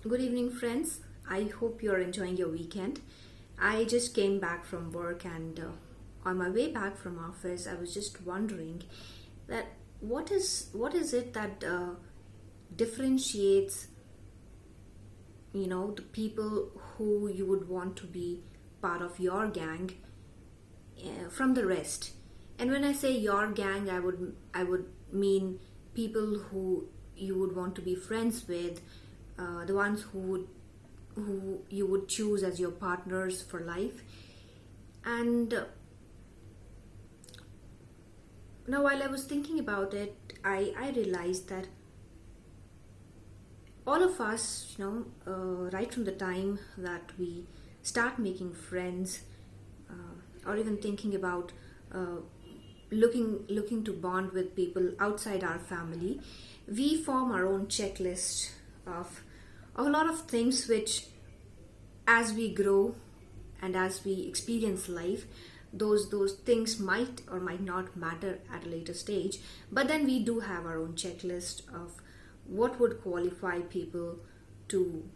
Good evening, friends. I hope you're enjoying your weekend. I just came back from work, and on my way back from office, I was just wondering that what is it that differentiates the people who you would want to be part of your gang from the rest. And when I say your gang, I would mean people who you would want to be friends with, the ones who you would choose as your partners for life. And now, while I was thinking about it, I realized that all of us, right from the time that we start making friends, or even thinking about uh, looking to bond with people outside our family, we form our own checklist of a lot of things which, as we grow and as we experience life, those things might or might not matter at a later stage. But then we do have our own checklist of what would qualify people to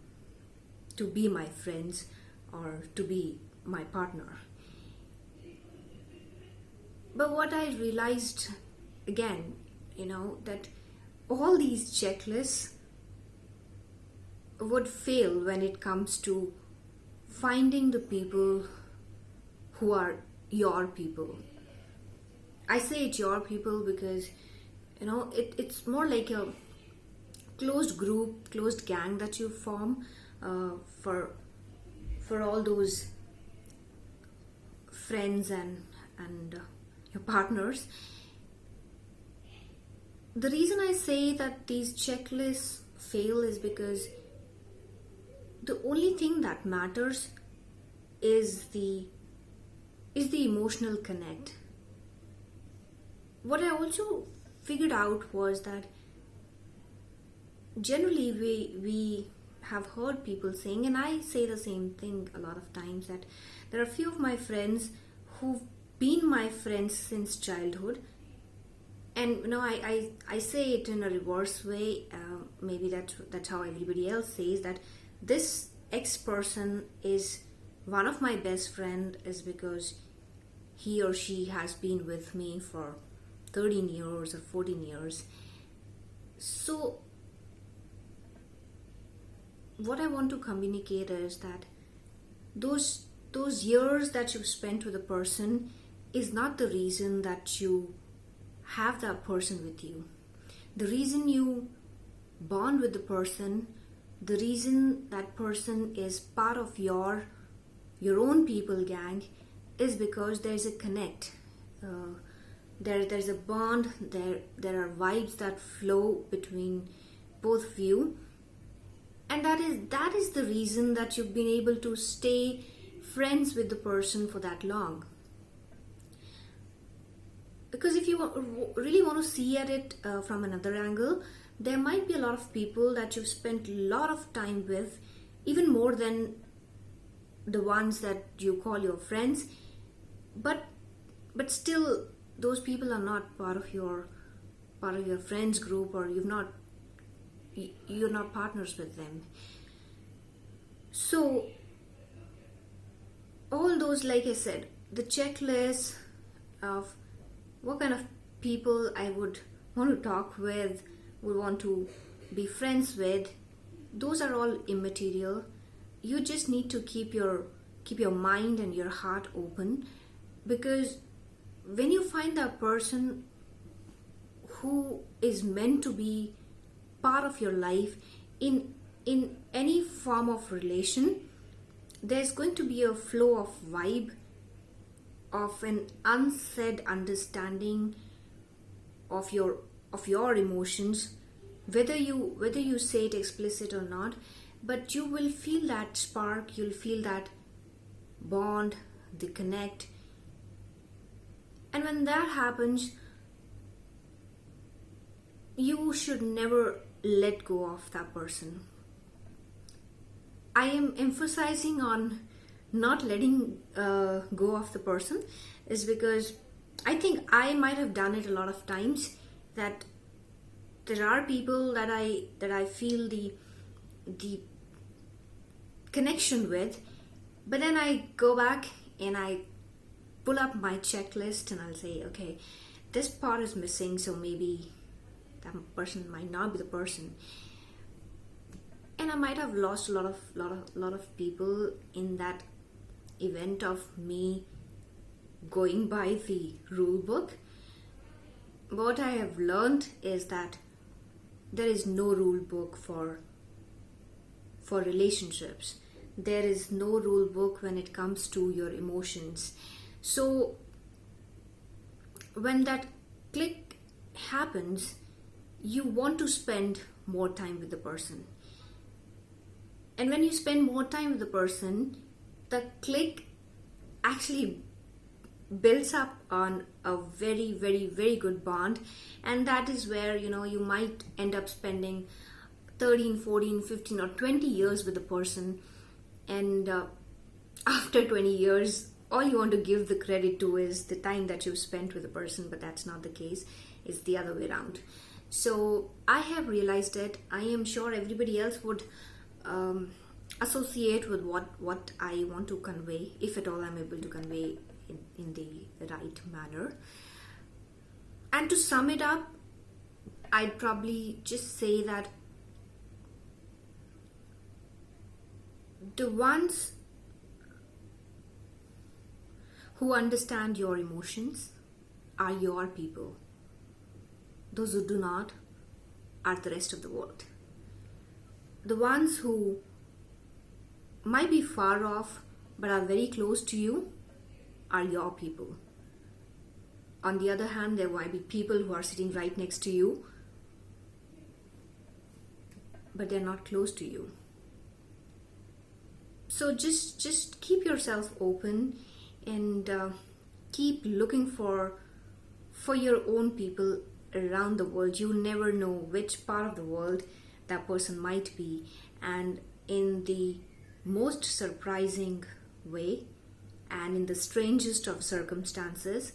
to be my friends or to be my partner. But what I realized again, that all these checklists would fail when it comes to finding the people who are your people. I say it's your people because it's more like a closed group, closed gang that you form uh, for for all those friends and your partners. The reason I say that these checklists fail is because the only thing that matters is the emotional connect. What I also figured out was that generally we have heard people saying, and I say the same thing a lot of times, that there are a few of my friends who've been my friends since childhood. And I say it in a reverse way. Maybe that's how everybody else says that this ex person is one of my best friend is because he or she has been with me for 13 years or 14 years. So what I want to communicate is that those years that you've spent with a person is not the reason that you have that person with you. The reason you bond with the person, the reason that person is part of your own people gang, is because there's a connect. There's a bond. There are vibes that flow between both of you, and that is the reason that you've been able to stay friends with the person for that long. Because if you really want to see at it from another angle, there might be a lot of people that you've spent a lot of time with, even more than the ones that you call your friends, but still those people are not part of your friends group, or you're not partners with them. So all those, like I said, the checklist of what kind of people I would want to talk with, would want to be friends with, those are all immaterial. You just need to keep your mind and your heart open, because when you find that person who is meant to be part of your life in any form of relation, there's going to be a flow of vibe, of an unsaid understanding of your emotions, whether you say it explicit or not. But you will feel that spark, you'll feel that bond, the connect. And when that happens, you should never let go of that person. I am emphasizing on not letting go of the person, is because I think I might have done it a lot of times, that there are people that I feel the connection with. But then I go back and I pull up my checklist and I'll say, okay, this part is missing, so maybe that person might not be the person. And I might have lost a lot of people in that event of me going by the rule book. What I have learned is that there is no rule book for relationships. There is no rule book when it comes to your emotions. So when that click happens, you want to spend more time with the person. And when you spend more time with the person, the click actually builds up on a very, very, very good bond. And that is where, you might end up spending 13, 14, 15 or 20 years with the person. And after 20 years, all you want to give the credit to is the time that you've spent with the person, but that's not the case. It's the other way around. So I have realized it. I am sure everybody else would associate with what I want to convey, if at all I'm able to convey in the right manner. And to sum it up, I'd probably just say that the ones who understand your emotions are your people. Those who do not are the rest of the world. The ones who might be far off but are very close to you are your people. On the other hand, there might be people who are sitting right next to you but they're not close to you. So just keep yourself open and keep looking for your own people around the world. You never know which part of the world that person might be, and in the most surprising way and in the strangest of circumstances,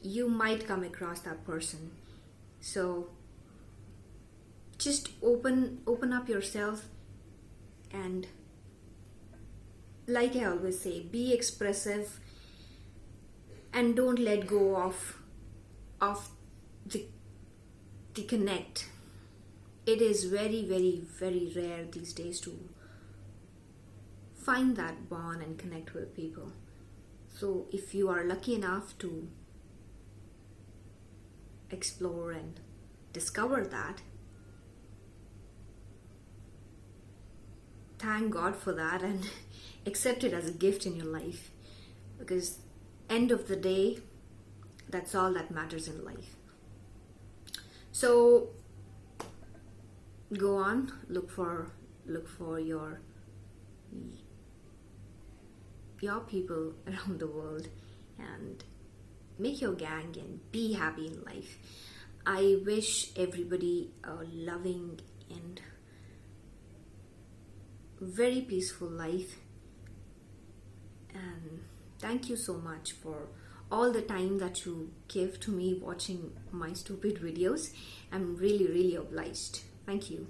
you might come across that person. So just open up yourself, and like I always say, be expressive and don't let go of the connect. It is very, very, very rare these days to find that bond and connect with people. So if you are lucky enough to explore and discover that, thank God for that and accept it as a gift in your life, because end of the day, that's all that matters in life. So go on, look for your people around the world and make your gang and be happy in life. I wish everybody a loving and very peaceful life, and thank you so much for all the time that you give to me watching my stupid videos. I'm really, really obliged. Thank you.